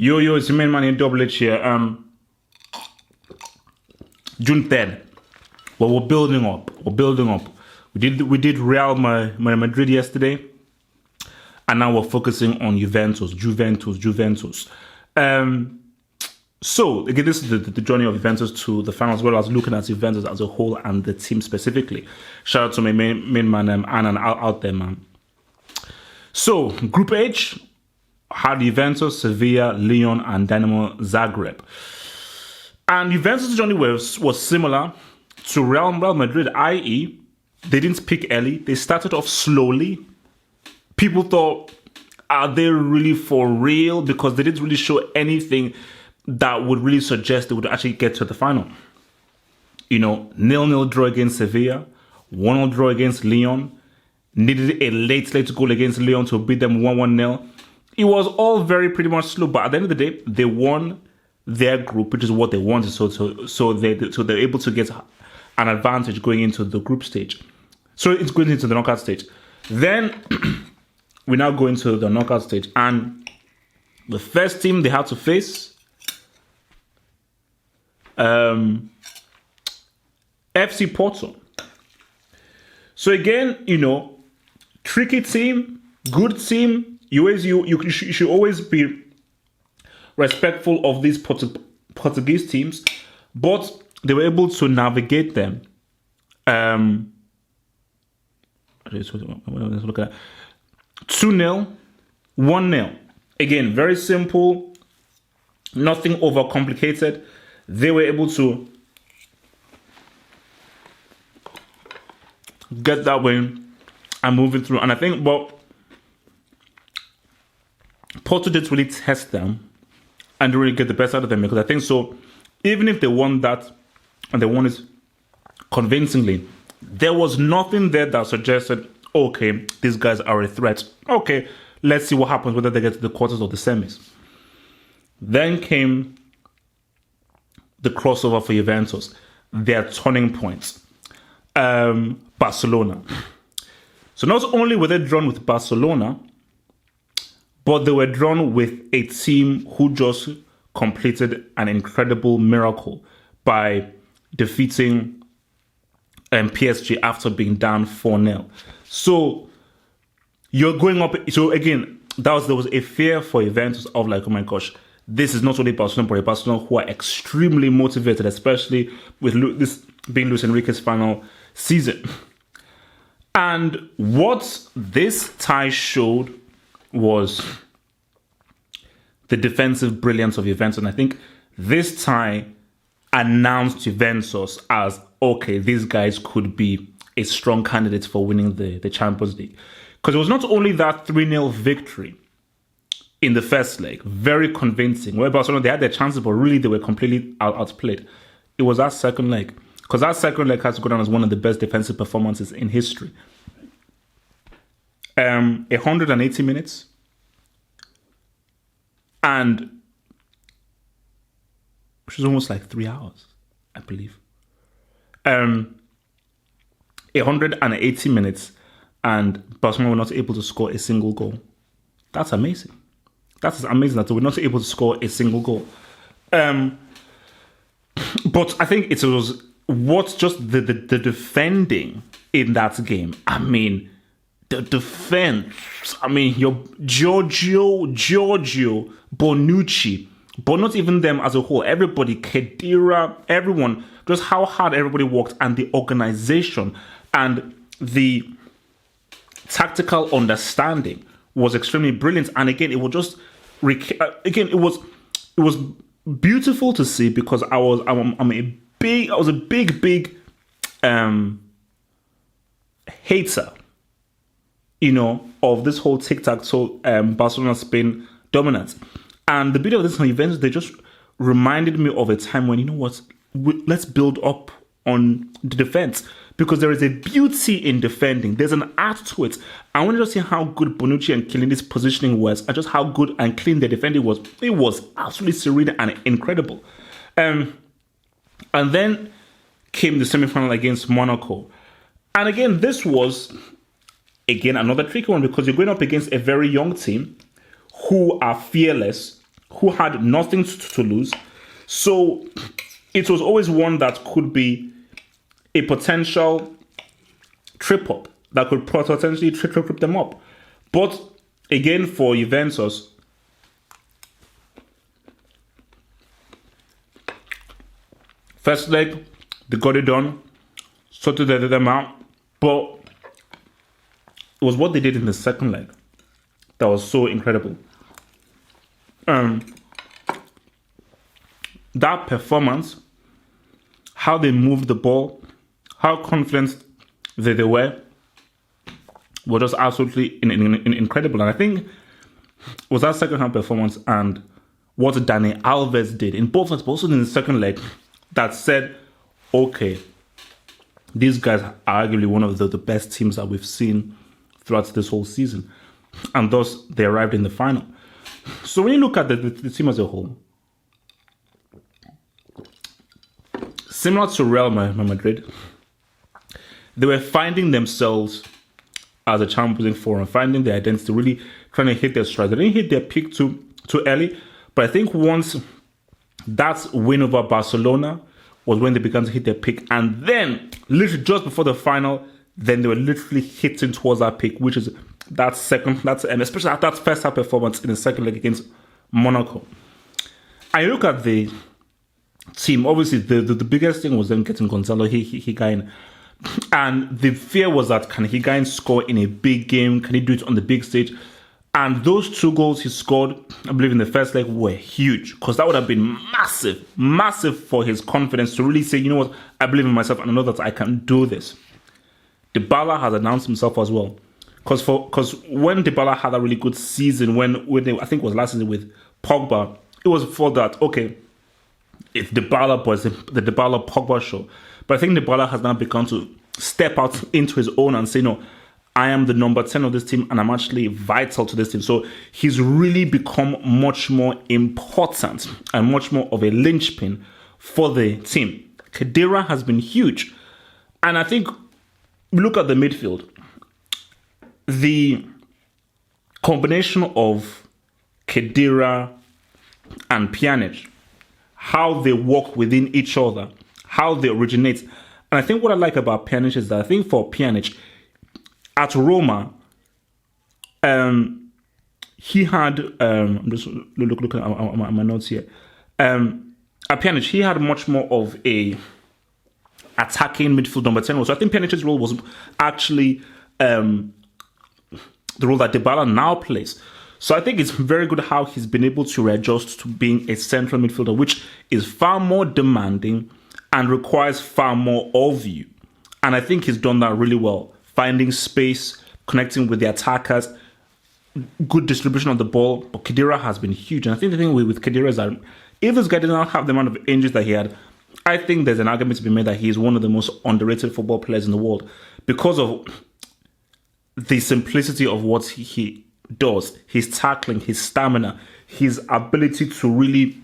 Yo, it's your main man in Double H here. June 3rd. Well, we're building up. We did Real Madrid yesterday, and now we're focusing on Juventus. So again, this is the journey of Juventus to the final, as well as looking at Juventus as a whole and the team specifically. Shout out to my main man, Annan out there, man. So Group H had Juventus, Sevilla, Lyon, and Dynamo Zagreb. And Juventus' journey was similar to Real Madrid, i.e., they didn't pick early. They started off slowly. People thought, are they really for real? Because they didn't really show anything that would really suggest they would actually get to the final. 0-0 draw against Sevilla, 1-0 draw against Lyon, needed a late goal against Lyon to beat them 1-0. It was all very pretty much slow, but at the end of the day, they won their group, which is what they wanted. So they're able to get an advantage going into the group stage. So it's going into the knockout stage. Then we now go into the knockout stage, and the first team they had to face, FC Porto. So again, tricky team, good team. You should always be respectful of these Portuguese teams, but they were able to navigate them. Let's look at 2-0, 1-0. Again, very simple, nothing overcomplicated. They were able to get that win and moving through. And I think, Porto did really test them and really get the best out of them, because I think so. Even if they won that and they won it convincingly, there was nothing there that suggested, okay, these guys are a threat. Okay, let's see what happens, whether they get to the quarters or the semis. Then came the crossover for Juventus, their turning points. Barcelona. So not only were they drawn with Barcelona, but they were drawn with a team who just completed an incredible miracle by defeating PSG after being down 4-0. So you're going up. So again, there was a fear for Juventus of like, oh my gosh, this is not only Barcelona, but Barcelona who are extremely motivated, especially with this being Luis Enrique's final season. And what this tie showed was the defensive brilliance of Juventus. And I think this tie announced Juventus as, okay, these guys could be a strong candidate for winning the Champions League. Because it was not only that 3-0 victory in the first leg, very convincing, where Barcelona, they had their chances, but really they were completely outplayed. It was that second leg. Because that second leg has to go down as one of the best defensive performances in history. 180 minutes. And which is almost like 3 hours, I believe. 180 minutes, and Barcelona were not able to score a single goal. That's amazing. That's amazing that they were not able to score a single goal. But I think it was the defending in that game. I mean, the defense. I mean, your Giorgio, Bonucci, but not even them as a whole. Everybody, Khedira, everyone, just how hard everybody worked, and the organization and the tactical understanding was extremely brilliant. And again, it was just it was beautiful to see, because I was a big hater, of this whole tic-tac-toe Barcelona-Spain dominance. And the beauty of this event, they just reminded me of a time when, let's build up on the defense, because there is a beauty in defending. There's an art to it. I want to just see how good Bonucci and Chiellini's positioning was, and just how good and clean their defending was. It was absolutely serene and incredible. And then came the semi-final against Monaco. And again, this was, another tricky one, because you're going up against a very young team who are fearless, who had nothing to lose. So it was always one that could be a potential trip-up that could potentially trip them up. But again, for Juventus, first leg, they got it done, sorted them out, but it was what they did in the second leg that was so incredible. That performance, how they moved the ball, how confident they were, was just absolutely incredible. And I think it was that second half performance and what Dani Alves did in both, but also in the second leg, that said, okay, these guys are arguably one of the best teams that we've seen throughout this whole season. And thus, they arrived in the final. So when you look at the team as a whole, similar to Real Madrid, they were finding themselves as a Champions League forum, finding their identity, really trying to hit their stride. They didn't hit their peak too early, but I think once that win over Barcelona was when they began to hit their peak. And then, literally just before the final, then they were literally hitting towards that peak, which is and especially at that first half performance in the second leg against Monaco. I look at the team, obviously the biggest thing was them getting Gonzalo Higuain. And the fear was that, can Higuain score in a big game? Can he do it on the big stage? And those 2 goals he scored, I believe, in the first leg were huge, because that would have been massive for his confidence to really say, you know what, I believe in myself and I know that I can do this. Dybala has announced himself as well. Because when Dybala had a really good season, when they, I think it was last season with Pogba, it was for that, okay, it's Dybala, but it's the Dybala Pogba show. But I think Dybala has now begun to step out into his own and say, no, I am the number 10 of this team and I'm actually vital to this team. So he's really become much more important and much more of a linchpin for the team. Khedira has been huge. And I think, look at the midfield. The combination of Khedira and Pjanic, how they work within each other, how they originate. And I think what I like about Pjanic is that I think for Pjanic, at Roma, he had, I'm just looking at my notes here. At Pjanic, he had much more of a attacking midfield number 10 role. So I think Pjanic's role was actually the role that Dybala now plays. So I think it's very good how he's been able to readjust to being a central midfielder, which is far more demanding and requires far more of you. And I think he's done that really well. Finding space, connecting with the attackers, good distribution of the ball. But Khedira has been huge. And I think the thing with Khedira is that if this guy did not have the amount of injuries that he had, I think there's an argument to be made that he is one of the most underrated football players in the world because of the simplicity of what he does, his tackling, his stamina, his ability to really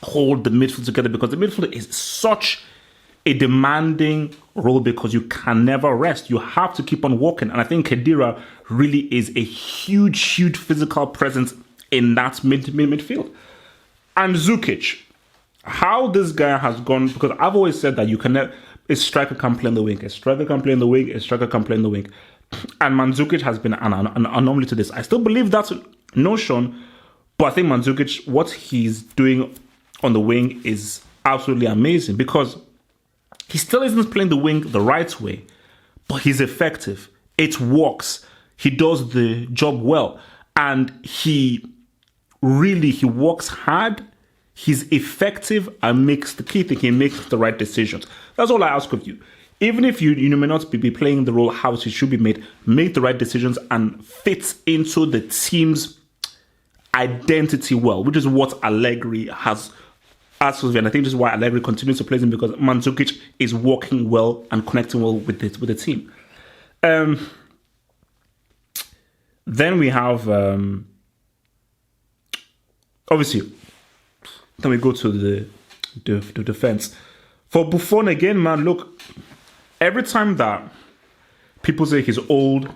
hold the midfield together, because the midfield is such a demanding role because you can never rest. You have to keep on walking. And I think Khedira really is a huge physical presence in that midfield. And Zukic, how this guy has gone, because I've always said that you can never, a striker can play in the wing, a striker can play in the wing, a striker can play in the wing. And Mandzukic has been an anomaly to this. I still believe that notion, but I think Mandzukic, what he's doing on the wing is absolutely amazing, because he still isn't playing the wing the right way, but he's effective. It works. He does the job well. And he works hard. He's effective and makes the key thing. He makes the right decisions. That's all I ask of you. Even if you may not be playing the role how it should be made, make the right decisions and fit into the team's identity well, which is what Allegri has asked of you. And I think this is why Allegri continues to play him, because Mandzukic is working well and connecting well with the team. Then we have, obviously, then we go to the defense. For Buffon again, man, look, every time that people say he's old,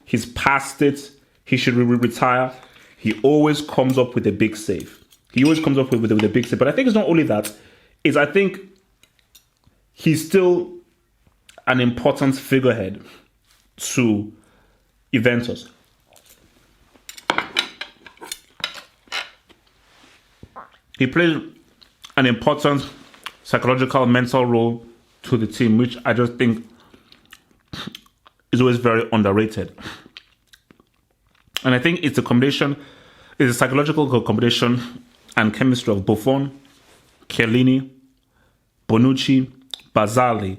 he's past it, he should retire, he always comes up with a big save. He always comes up with a big set. But I think it's not only that. I think he's still an important figurehead to Juventus. He plays an important psychological, mental role to the team, which I just think is always very underrated. And I think it's a psychological combination and chemistry of Buffon, Chiellini, Bonucci, Barzagli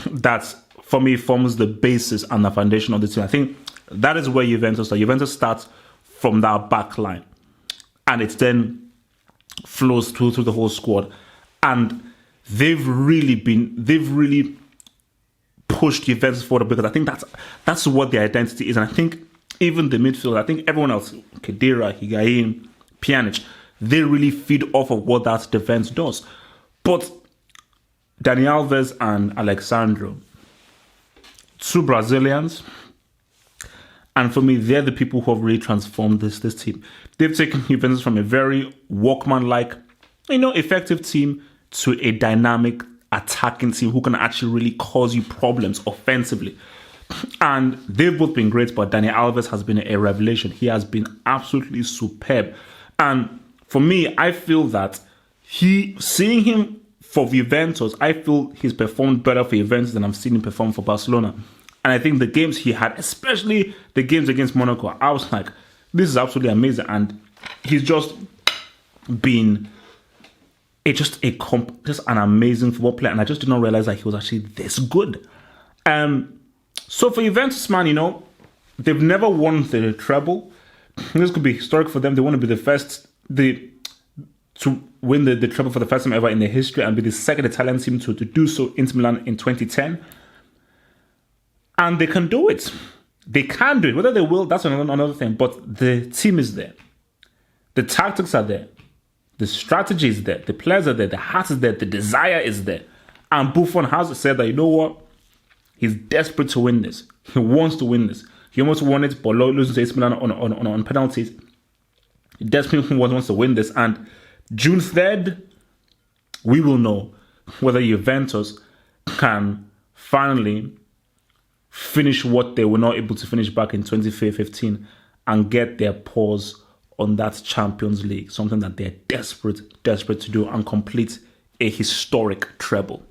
that, for me, forms the basis and the foundation of the team. I think that is where Juventus starts from that back line. And it then flows through the whole squad. And they've really pushed Juventus forward because I think that's what their identity is. And I think even the midfield, I think everyone else, Khedira, Higuain, Pjanic, they really feed off of what that defense does. But Dani Alves and Alexandro, two Brazilians, and for me, they're the people who have really transformed this team. They've taken Juventus from a very workman-like, effective team to a dynamic, attacking team who can actually really cause you problems offensively. And they've both been great, but Dani Alves has been a revelation. He has been absolutely superb. And for me, I feel that seeing him for Juventus, I feel he's performed better for Juventus than I've seen him perform for Barcelona. And I think the games he had, especially the games against Monaco, I was like, this is absolutely amazing. And he's just been just an amazing football player. And I just did not realize that he was actually this good. So for Juventus, man, they've never won the treble. This could be historic for them. They want to be the first to win the treble for the first time ever in their history and be the second Italian team to do so. Inter Milan in 2010. And they can do it. They can do it. Whether they will, that's another thing. But the team is there. The tactics are there. The strategy is there. The players are there. The heart is there. The desire is there. And Buffon has said that, you know what? He's desperate to win this. He wants to win this. He almost won it, but losing to AC Milan on penalties. He desperately wants to win this. And June 3rd, we will know whether Juventus can finally finish what they were not able to finish back in 2015 and get their paws on that Champions League, something that they're desperate to do and complete a historic treble.